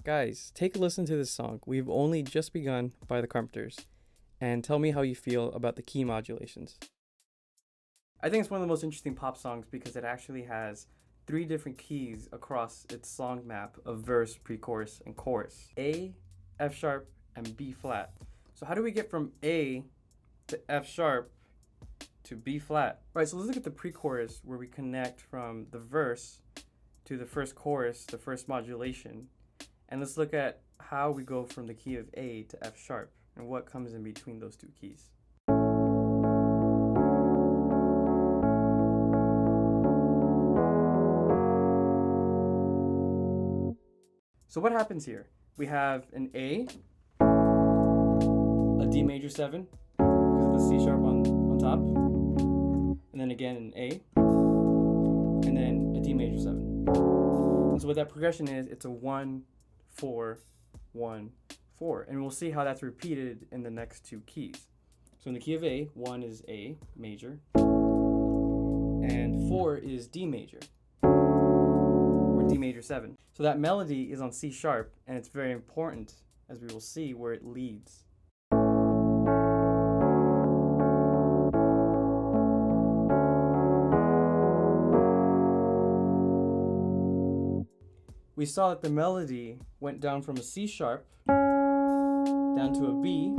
Guys, take a listen to this song, We've Only Just Begun by the Carpenters, and tell me how you feel about the key modulations. I think it's one of the most interesting pop songs because it actually has 3 different keys across its song map of verse, pre-chorus, and chorus. A, F sharp, and B flat. So how do we get from A to F sharp to B flat? Right, so let's look at the pre-chorus where we connect from the verse to the first chorus, the first modulation. And let's look at how we go from the key of A to F sharp and what comes in between those 2 keys. So what happens here? We have an A, a D major 7, because of the C sharp on top, and then again an A, and then a D major 7. And so what that progression is, it's a 1, 4, 1, 4. And we'll see how that's repeated in the next 2 keys. So in the key of A, 1 is A major, and 4 is D major, or D major 7. So that melody is on C sharp, and it's very important, as we will see, where it leads. We saw that the melody went down from a C sharp, down to a B,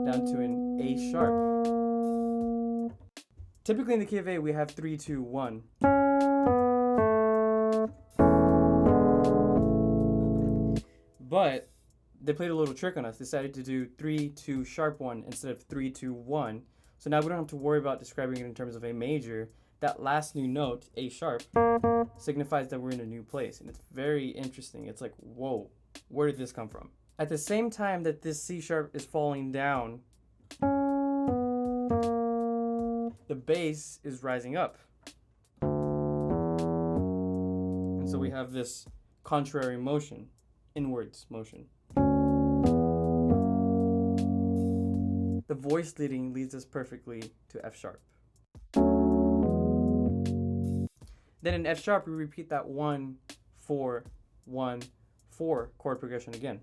down to an A sharp. Typically in the key of A, we have 3, 2, 1. But they played a little trick on us, decided to do 3, 2, sharp 1 instead of 3, 2, 1. So now we don't have to worry about describing it in terms of A major. That last new note, A sharp, signifies that we're in a new place. And it's very interesting. It's like, whoa, where did this come from? At the same time that this C sharp is falling down, the bass is rising up. And so we have this contrary motion, inwards motion. The voice leading leads us perfectly to F sharp. Then in F sharp, we repeat that 1, 4, 1, 4 chord progression again.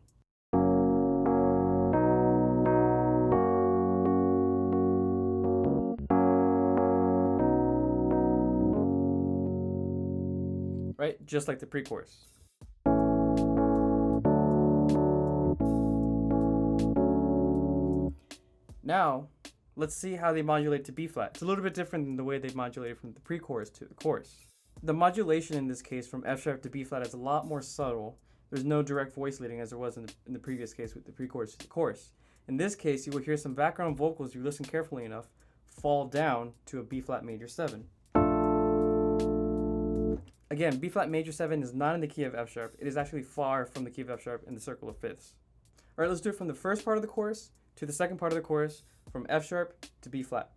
Right? Just like the pre-chorus. Now, let's see how they modulate to B flat. It's a little bit different than the way they modulated from the pre-chorus to the chorus. The modulation in this case from F sharp to B flat is a lot more subtle. There's no direct voice leading as there was in the previous case with the pre-chorus to the chorus. In this case, you will hear some background vocals, if you listen carefully enough, fall down to a B flat major 7. Again, B flat major 7 is not in the key of F sharp. It is actually far from the key of F sharp in the circle of fifths. All right, let's do it from the first part of the chorus to the second part of the chorus, from F sharp to B flat.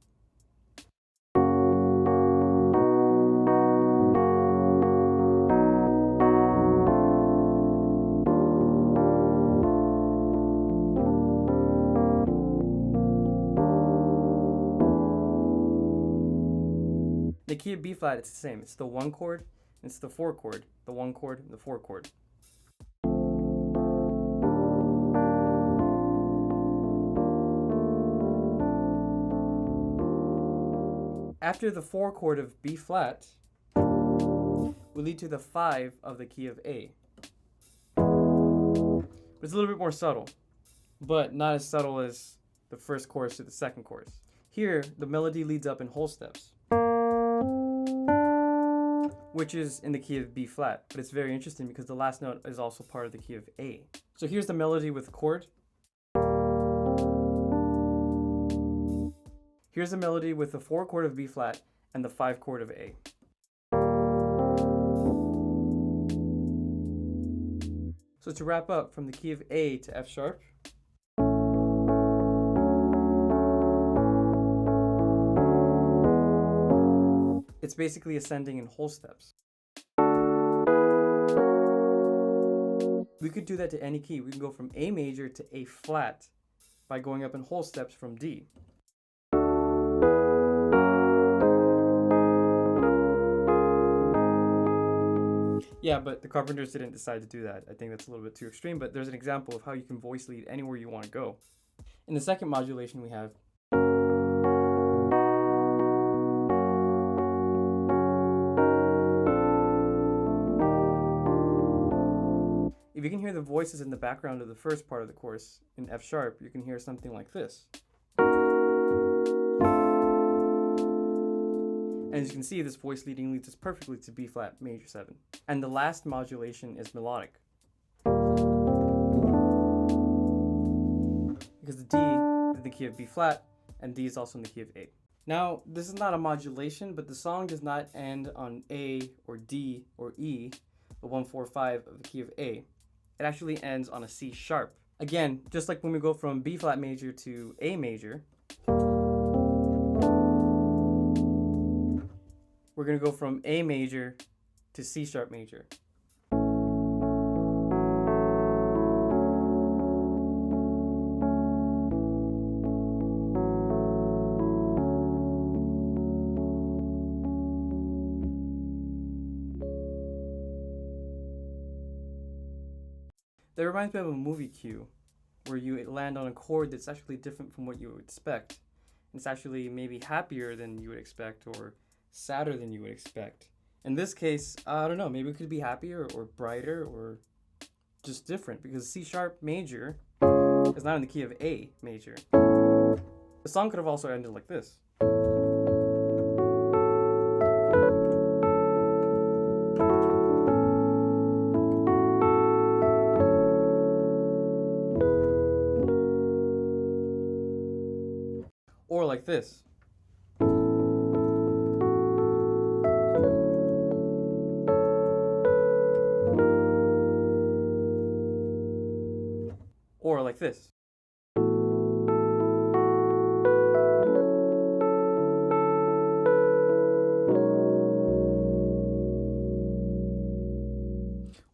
The key of B flat, it's the same. It's the 1 chord, it's the 4 chord, the 1 chord, and the 4 chord. After the 4 chord of B flat, we lead to the 5 of the key of A. It's a little bit more subtle, but not as subtle as the first chorus to the second chorus. Here, the melody leads up in whole steps, which is in the key of B flat, but it's very interesting because the last note is also part of the key of A. So here's the melody with the chord. Here's the melody with the 4 chord of B flat and the 5 chord of A. So to wrap up, from the key of A to F sharp, it's basically ascending in whole steps. We could do that to any key. We can go from A major to A flat by going up in whole steps from D. Yeah, but the Carpenters didn't decide to do that. I think that's a little bit too extreme, but there's an example of how you can voice lead anywhere you want to go. In the second modulation, we have if you can hear the voices in the background of the first part of the chorus in F sharp, you can hear something like this. And as you can see, this voice leading leads us perfectly to B flat major 7. And the last modulation is melodic, because the D is in the key of B flat, and D is also in the key of A. Now, this is not a modulation, but the song does not end on A or D or E, the 1, 4, 5 of the key of A. It actually ends on a C sharp. Again, just like when we go from B flat major to A major, we're going to go from A major to C sharp major. That reminds me of a movie cue where you land on a chord that's actually different from what you would expect. It's actually maybe happier than you would expect or sadder than you would expect. In this case, I don't know, maybe it could be happier or brighter or just different, because C sharp major is not in the key of A major. The song could have also ended like this. Or like this. Or like this.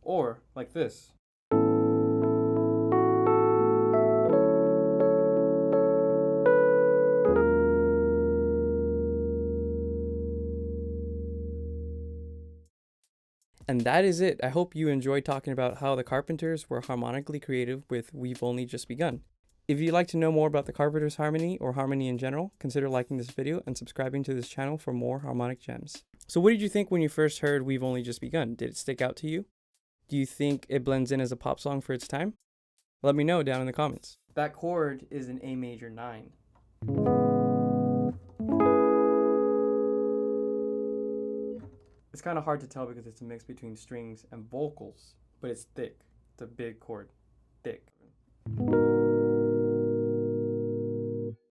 Or like this. And that is it. I hope you enjoyed talking about how the Carpenters were harmonically creative with We've Only Just Begun. If you'd like to know more about the Carpenters harmony or harmony in general, consider liking this video and subscribing to this channel for more harmonic gems. So what did you think when you first heard We've Only Just Begun? Did it stick out to you? Do you think it blends in as a pop song for its time? Let me know down in the comments. That chord is an A major 9. It's kind of hard to tell because it's a mix between strings and vocals, but it's thick. It's a big chord, thick.